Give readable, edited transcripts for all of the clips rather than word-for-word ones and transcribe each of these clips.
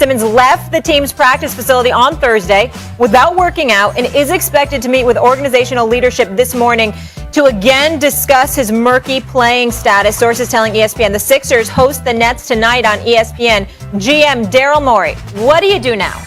Simmons left the team's practice facility on Thursday without working out and is expected to meet with organizational leadership this morning to again discuss his murky playing status. Sources telling ESPN the Sixers host the Nets tonight on ESPN. GM Daryl Morey, what do you do now?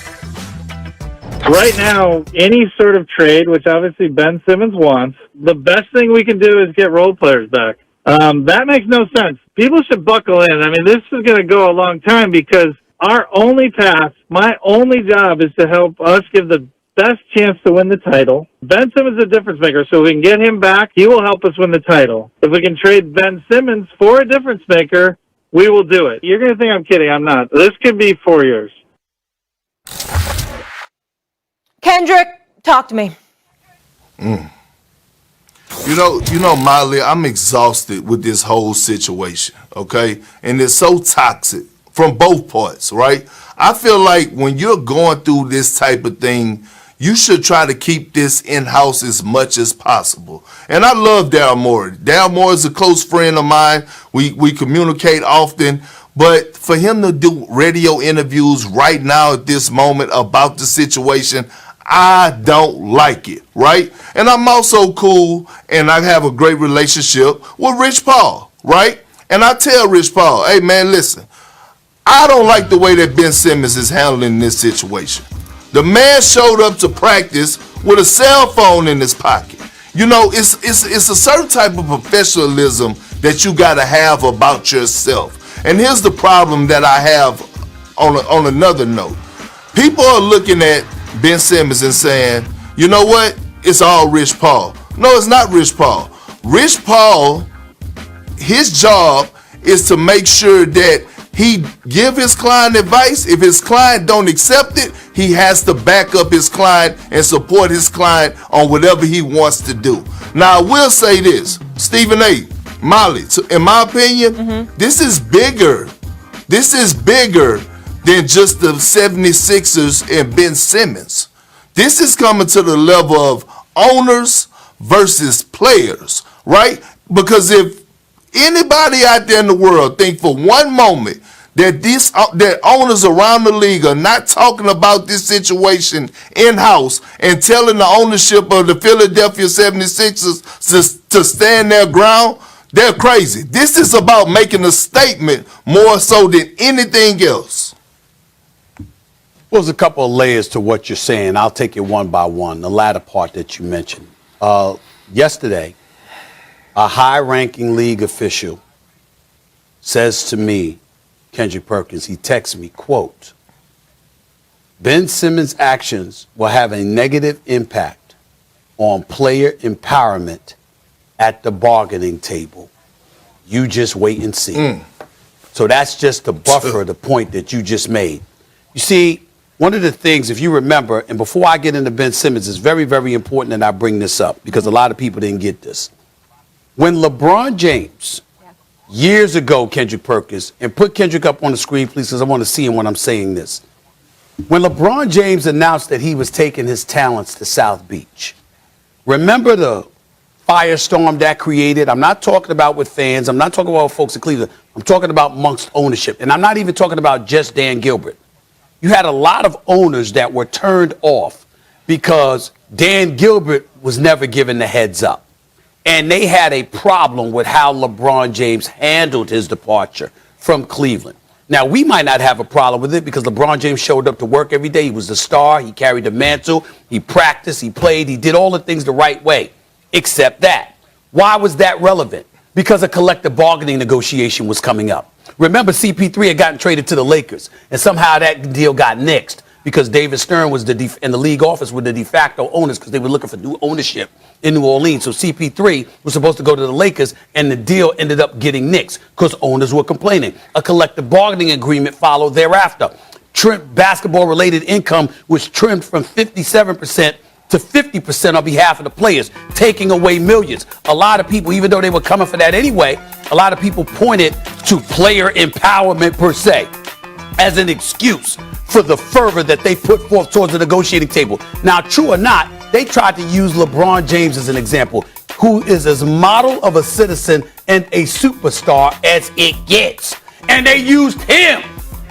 Right now, any sort of trade, which obviously Ben Simmons wants, the best thing we can do is get role players back. That makes no sense. People should buckle in. I mean, this is going to go a long time because our only path, my only job is to help us give the best chance to win the title. Ben Simmons is a difference maker, so if we can get him back, he will help us win the title. If we can trade Ben Simmons for a difference maker, we will do it. You're going to think I'm kidding. I'm not. This could be 4 years. Kendrick, talk to me. You know, Molly, I'm exhausted with this whole situation, okay? And it's so toxic from both parts, right? I feel like when you're going through this type of thing, you should try to keep this in-house as much as possible. And I love Daryl Morey. Daryl Morey is a close friend of mine. We communicate often. But for him to do radio interviews right now at this moment about the situation, I don't like it, right? And I'm also cool, and I have a great relationship with Rich Paul, right? And I tell Rich Paul, hey, man, listen, I don't like the way that Ben Simmons is handling this situation. The man showed up to practice with a cell phone in his pocket. You know, it's a certain type of professionalism that you got to have about yourself. And here's the problem that I have on another note. People are looking at Ben Simmons and saying, you know what? It's all Rich Paul. No, it's not Rich Paul. Rich Paul, his job is to make sure that he give his client advice. If his client don't accept it, he has to back up his client and support his client on whatever he wants to do. Now, I will say this, Stephen A., Molly, in my opinion, this is bigger. This is bigger than just the 76ers and Ben Simmons. This is coming to the level of owners versus players, right? Because if anybody out there in the world think for one moment that that owners around the league are not talking about this situation in-house and telling the ownership of the Philadelphia 76ers to stand their ground, they're crazy. This is about making a statement more so than anything else. Well, there's a couple of layers to what you're saying. I'll take it one by one, the latter part that you mentioned. Yesterday, a high-ranking league official says to me, Kendrick Perkins, he texts me, quote, Ben Simmons' actions will have a negative impact on player empowerment at the bargaining table. You just wait and see. So that's just the buffer, the point that you just made. You see, one of the things, if you remember, and before I get into Ben Simmons, it's very, very important that I bring this up because a lot of people didn't get this. When LeBron James, years ago, Kendrick Perkins, and put Kendrick up on the screen, please, because I want to see him when I'm saying this. When LeBron James announced that he was taking his talents to South Beach, remember the firestorm that created? I'm not talking about with fans. I'm not talking about folks in Cleveland. I'm talking about amongst ownership. And I'm not even talking about just Dan Gilbert. You had a lot of owners that were turned off because Dan Gilbert was never given the heads up. And they had a problem with how LeBron James handled his departure from Cleveland. Now, we might not have a problem with it because LeBron James showed up to work every day. He was the star. He carried the mantle. He practiced. He played. He did all the things the right way, except that. Why was that relevant? Because a collective bargaining negotiation was coming up. Remember, CP3 had gotten traded to the Lakers, and somehow that deal got nixed because David Stern was and the league office were the de facto owners because they were looking for new ownership in New Orleans. So CP3 was supposed to go to the Lakers, and the deal ended up getting nixed because owners were complaining. A collective bargaining agreement followed thereafter. Basketball-related income was trimmed from 57% to 50% on behalf of the players, taking away millions. A lot of people, even though they were coming for that anyway, a lot of people pointed to player empowerment per se as an excuse for the fervor that they put forth towards the negotiating table. Now, true or not, they tried to use LeBron James as an example, who is as model of a citizen and a superstar as it gets. And they used him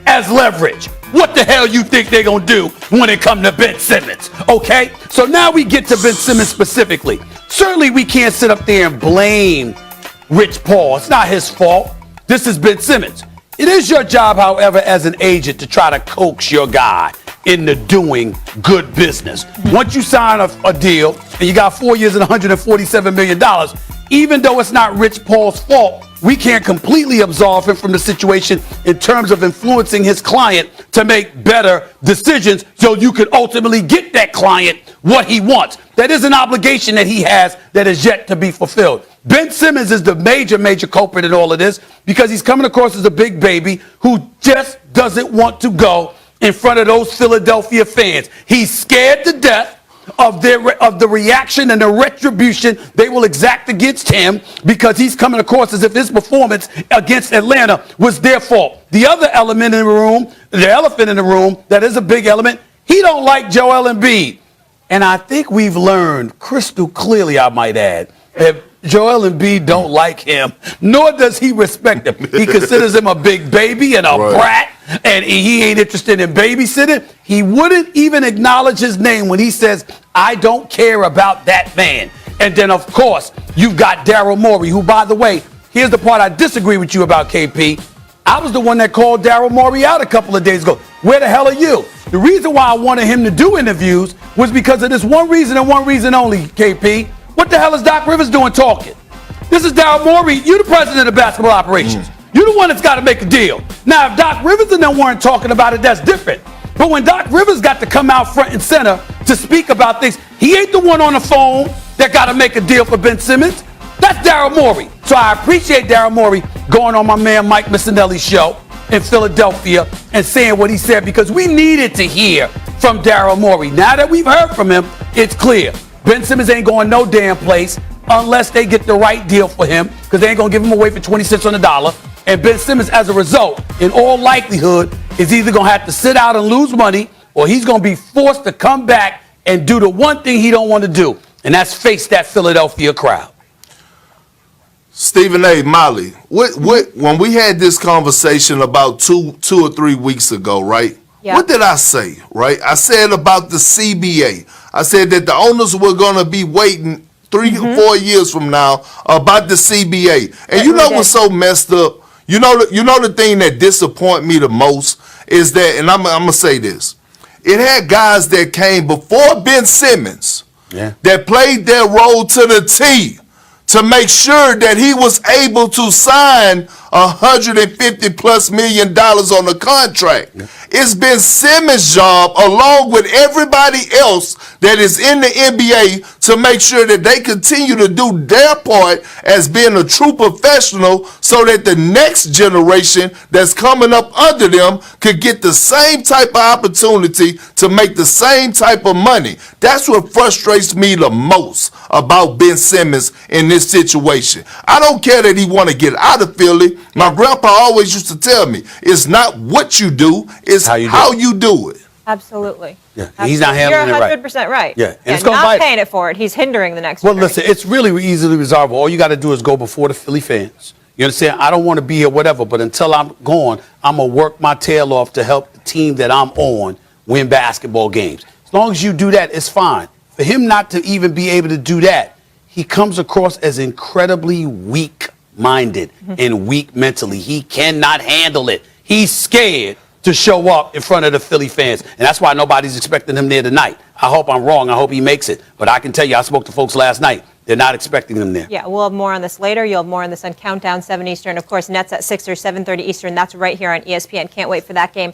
as leverage. what the hell you think they're going to do when it comes to Ben Simmons, okay? So now we get to Ben Simmons specifically. Certainly we can't sit up there and blame Rich Paul. It's not his fault. This is Ben Simmons. It is your job, however, as an agent to try to coax your guy into doing good business. Once you sign a deal and you got 4 years and $147 million, even though it's not Rich Paul's fault, we can't completely absolve him from the situation in terms of influencing his client to make better decisions so you can ultimately get that client what he wants. That is an obligation that he has that is yet to be fulfilled. Ben Simmons is the major culprit in all of this because he's coming across as a big baby who just doesn't want to go in front of those Philadelphia fans. He's scared to death of the reaction and the retribution they will exact against him because he's coming across as if his performance against Atlanta was their fault. The other element in the room, the elephant in the room, that is a big element, he don't like Joel Embiid. And I think we've learned crystal clearly, I might add, that Joel Embiid don't like him, nor does he respect him. He considers him a big baby and a brat, and he ain't interested in babysitting. He wouldn't even acknowledge his name when he says, I don't care about that man. And then, of course, you've got Daryl Morey, who, by the way, here's the part I disagree with you about, KP. I was the one that called Daryl Morey out a couple of days ago. Where the hell are you? The reason why I wanted him to do interviews was because of this one reason and one reason only, KP. What the hell is Doc Rivers doing talking? This is Daryl Morey. You're the president of basketball operations. You're the one that's got to make a deal. Now, if Doc Rivers and them weren't talking about it, that's different. But when Doc Rivers got to come out front and center to speak about things, he ain't the one on the phone that got to make a deal for Ben Simmons. That's Daryl Morey. So I appreciate Daryl Morey going on my man Mike Missinelli's show in Philadelphia and saying what he said because we needed to hear from Daryl Morey. Now that we've heard from him, it's clear. Ben Simmons ain't going no damn place unless they get the right deal for him because they ain't going to give him away for 20 cents on the dollar. And Ben Simmons, as a result, in all likelihood, is either going to have to sit out and lose money or he's going to be forced to come back and do the one thing he don't want to do, and that's face that Philadelphia crowd. Stephen A. Molly, when we had this conversation about two or 3 weeks ago, right? Yeah. What did I say, right? I said about the CBA. I said that the owners were going to be waiting 3 or 4 years from now about the CBA. And you know what's so messed up? You know the thing that disappointed me the most is that, and I'm going to say this, it had guys that came before Ben Simmons that played their role to the T to make sure that he was able to sign $150+ million on the contract. It's Ben Simmons' job, along with everybody else that is in the NBA, to make sure that they continue to do their part as being a true professional so that the next generation that's coming up under them could get the same type of opportunity to make the same type of money. That's what frustrates me the most about Ben Simmons in this situation. I don't care that he want to get out of Philly. My grandpa always used to tell me, it's not what you do, it's how you do it. Absolutely. Yeah, absolutely. He's not handling it right. You're 100% right. Yeah, and it's not paying it for it. He's hindering the next. Well, listen, it's really easily resolvable. All you got to do is go before the Philly fans. You understand? I don't want to be here, whatever, but until I'm gone, I'm going to work my tail off to help the team that I'm on win basketball games. As long as you do that, it's fine. For him not to even be able to do that, he comes across as incredibly weak-minded and weak mentally. He cannot handle it. He's scared to show up in front of the Philly fans. And that's why nobody's expecting him there tonight. I hope I'm wrong. I hope he makes it. But I can tell you, I spoke to folks last night. They're not expecting him there. Yeah, we'll have more on this later. You'll have more on this on Countdown 7 Eastern. Of course, Nets at 6 or 7:30 Eastern. That's right here on ESPN. Can't wait for that game.